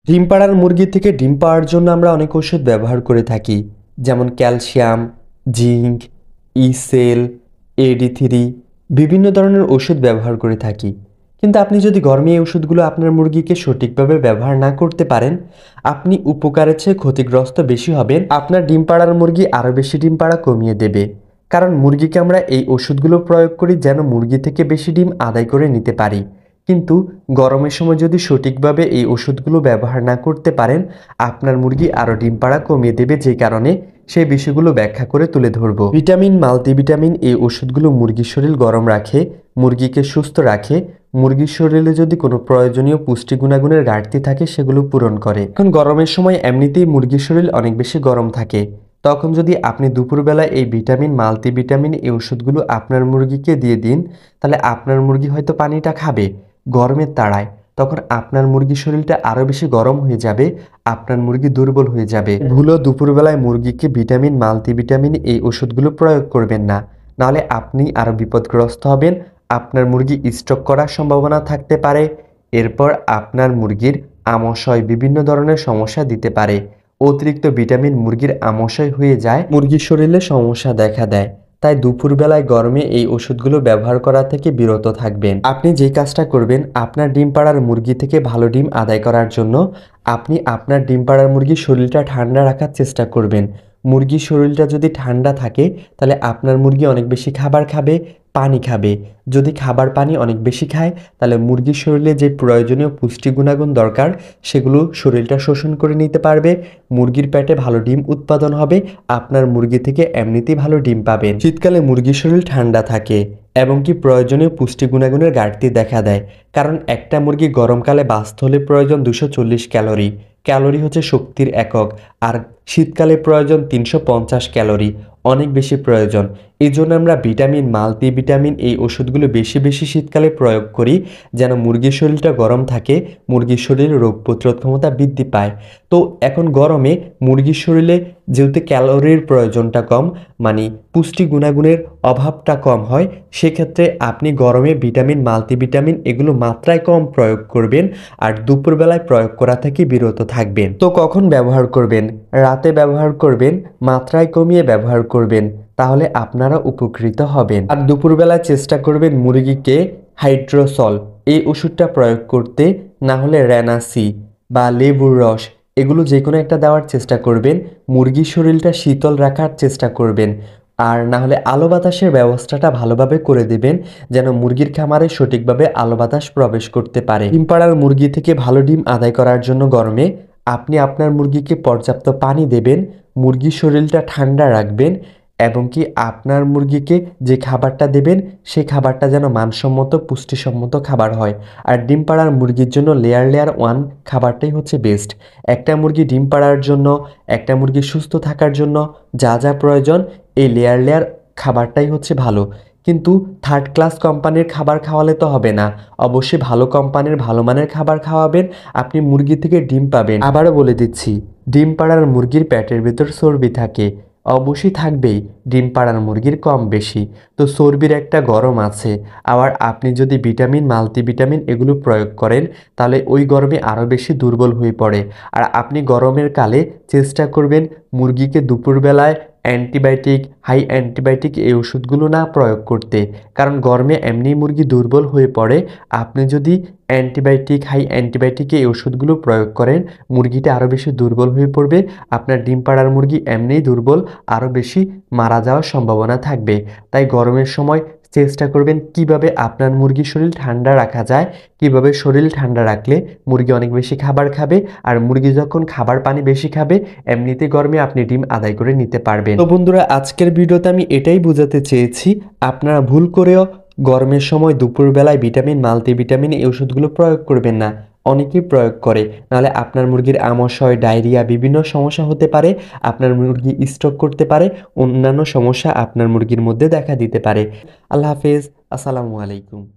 ডিম পাড়ার মুরগি থেকে ডিম পাওয়ার জন্য আমরা অনেক ওষুধ ব্যবহার করে থাকি, যেমন ক্যালসিয়াম, জিঙ্ক, ইসেল, AD3, বিভিন্ন ধরনের ওষুধ ব্যবহার করে থাকি। কিন্তু আপনি যদি গরমে এই ওষুধগুলো আপনার মুরগিকে সঠিকভাবে ব্যবহার না করতে পারেন, আপনি উপকারের চেয়ে ক্ষতিগ্রস্ত বেশি হবেন। আপনার ডিম পাড়ার মুরগি আরও বেশি ডিম পাড়া কমিয়ে দেবে। কারণ মুরগিকে আমরা এই ওষুধগুলো প্রয়োগ করি যেন মুরগি থেকে বেশি ডিম আদায় করে নিতে পারি। কিন্তু গরমের সময় যদি সঠিকভাবে এই ওষুধগুলো ব্যবহার না করতে পারেন, আপনার মুরগি আরও ডিম পাড়া কমিয়ে দেবে। যে কারণে সেই বিষয়গুলো ব্যাখ্যা করে তুলে ধরব। ভিটামিন, মাল্টিভিটামিন এই ওষুধগুলো মুরগির শরীর গরম রাখে, মুরগিকে সুস্থ রাখে। মুরগির শরীরে যদি কোনো প্রয়োজনীয় পুষ্টি গুণাগুণের ঘাটতি থাকে সেগুলো পূরণ করে। এখন গরমের সময় এমনিতেই মুরগির শরীর অনেক বেশি গরম থাকে, তখন যদি আপনি দুপুরবেলায় এই ভিটামিন, মাল্টিভিটামিন এই ওষুধগুলো আপনার মুরগিকে দিয়ে দিন, তাহলে আপনার মুরগি হয়তো পানিটা খাবে গরমের তাড়ায়, তখন আপনার মুরগির শরীরটা আরও বেশি গরম হয়ে যাবে, আপনার মুরগি দুর্বল হয়ে যাবে। ভুলও দুপুরবেলায় মুরগিকে ভিটামিন, মাল্টিভিটামিন এই ওষুধগুলো প্রয়োগ করবেন না, নাহলে আপনি আরও বিপদগ্রস্ত হবেন। আপনার মুরগি স্ট্রোক করার সম্ভাবনা থাকতে পারে। এরপর আপনার মুরগির আমাশয় বিভিন্ন ধরনের সমস্যা দিতে পারে। অতিরিক্ত ভিটামিন মুরগির আমাশয় হয়ে যায়, মুরগির শরীরে সমস্যা দেখা দেয়। তাই দুপুরবেলায় গরমে এই ওষুধগুলো ব্যবহার করা থেকে বিরত থাকবেন। আপনি যে কাজটা করবেন, আপনার ডিম পাড়ার মুরগি থেকে ভালো ডিম আদায় করার জন্য আপনি আপনার ডিম পাড়ার মুরগির শরীরটা ঠান্ডা রাখার চেষ্টা করবেন। মুরগির শরীরটা যদি ঠান্ডা থাকে, তাহলে আপনার মুরগি অনেক বেশি খাবার খাবে, পানি খাবে। যদি খাবার পানি অনেক বেশি খায়, তাহলে মুরগির শরীরে যে প্রয়োজনীয় পুষ্টি গুণাগুণ দরকার সেগুলো শরীরটা শোষণ করে নিতে পারবে। মুরগির পেটে ভালো ডিম উৎপাদন হবে, আপনার মুরগি থেকে এমনিতেই ভালো ডিম পাবেন। শীতকালে মুরগির শরীর ঠান্ডা থাকে এবং কি প্রয়োজনীয় পুষ্টি গুণাগুণের ঘাটতি দেখা দেয়। কারণ একটা মুরগি গরমকালে বাঁচতে হলে প্রয়োজন 240 ক্যালোরি। ক্যালোরি হচ্ছে শক্তির একক। আর শীতকালে প্রয়োজন 350 ক্যালোরি, অনেক বেশি প্রয়োজন। এই জন্য আমরা ভিটামিন, মাল্টিভিটামিন এই ওষুধগুলো বেশি বেশি শীতকালে প্রয়োগ করি, যেন মুরগির শরীরটা গরম থাকে, মুরগির শরীরে রোগ প্রতিরোধ ক্ষমতা বৃদ্ধি পায়। তো এখন গরমে মুরগির শরীরে যেহেতু ক্যালোরির প্রয়োজনটা কম, মানে পুষ্টি গুণাগুণের অভাবটা কম হয়, সেক্ষেত্রে আপনি গরমে ভিটামিন, মাল্টিভিটামিন এগুলো মাত্রায় কম প্রয়োগ করবেন আর দুপুরবেলায় প্রয়োগ করা থেকে বিরত থাকবেন। তো কখন ব্যবহার করবেন? রাতে ব্যবহার করবেন, মাত্রায় কমিয়ে ব্যবহার করবেন, তাহলে আপনারা উপকৃত হবেন। আর দুপুরবেলায় চেষ্টা করবেন মুরগিকে হাইড্রোসল এই ওষুধটা প্রয়োগ করতে, না হলে রেনাসি বা লেবুর রস এগুলো যে কোনো একটা দেওয়ার চেষ্টা করবেন। মুরগির শরীরটা শীতল রাখার চেষ্টা করবেন। আর না হলে আলো বাতাসের ব্যবস্থাটা ভালোভাবে করে দেবেন, যেন মুরগির খামারে সঠিকভাবে আলো বাতাস প্রবেশ করতে পারে। ডিম পাড়ার মুরগি থেকে ভালো ডিম আদায় করার জন্য গরমে আপনি আপনার মুরগিকে পর্যাপ্ত পানি দেবেন, মুরগির শরীরটা ঠান্ডা রাখবেন এবং কি আপনার মুরগিকে যে খাবারটা দেবেন সেই খাবারটা যেন মানসম্মত, পুষ্টিসম্মত খাবার হয়। আর ডিম পাড়ার মুরগির জন্য লেয়ার 1 খাবারটাই হচ্ছে বেস্ট। একটা মুরগি ডিম পাড়ার জন্য, একটা মুরগি সুস্থ থাকার জন্য যা যা প্রয়োজন, এই লেয়ার খাবারটাই হচ্ছে ভালো। কিন্তু থার্ড ক্লাস কোম্পানির খাবার খাওয়ালে তো হবে না, অবশ্যই ভালো কোম্পানির ভালো মানের খাবার খাওয়াবেন, আপনি মুরগি থেকে ডিম পাবেন। আবারও বলে দিচ্ছি, ডিম পাড়ার মুরগির পেটের ভেতর চর্বি থাকে, অবশ্যই থাকবেই, ডিম পাড়ার মুরগির কম বেশি, তো চর্বির একটা গরম আছে। আবার আপনি যদি ভিটামিন, মাল্টিভিটামিন এগুলো প্রয়োগ করেন, তাহলে ওই গরমে আরও বেশি দুর্বল হয়ে পড়ে। আর আপনি গরমের কালে চেষ্টা করবেন মুরগিকে দুপুরবেলায় অ্যান্টিবায়োটিক, হাই অ্যান্টিবায়োটিক এই ওষুধগুলো না প্রয়োগ করতে, কারণ গরমে এমনি মুরগি দুর্বল হয়ে পড়ে। আপনি যদি অ্যান্টিবায়োটিক, হাই অ্যান্টিবায়োটিক এই ওষুধগুলো প্রয়োগ করেন, মুরগিটা আরও বেশি দুর্বল হয়ে পড়বে, আপনার ডিম পাড়ার মুরগি এমনিই দুর্বল, আরও বেশি মারা যাওয়ার সম্ভাবনা থাকবে। তাই গরমের সময় চেষ্টা করবেন কিভাবে আপনার মুরগির শরীর ঠান্ডা রাখা যায়, কিভাবে শরীর ঠান্ডা রাখলে মুরগি অনেক বেশি খাবার খাবে, আর মুরগি যখন খাবার পানি বেশি খাবে এমনিতে গরমে আপনি ডিম আদায় করে নিতে পারবেন। তো বন্ধুরা, আজকের ভিডিওতে আমি এটাই বোঝাতে চেয়েছি, আপনারা ভুল করেও গরমের সময় দুপুরবেলায় ভিটামিন, মাল্টিভিটামিন এই ওষুধগুলো প্রয়োগ করবেন না। অনেকেই প্রয়োগ করে, নাহলে আপনার মুরগির আমাশয়, ডায়রিয়া বিভিন্ন সমস্যা হতে পারে, আপনার মুরগি স্ট্রোক করতে পারে, অন্যান্য সমস্যা আপনার মুরগির মধ্যে দেখা দিতে পারে। আল্লাহ হাফেজ, আসসালামু আলাইকুম।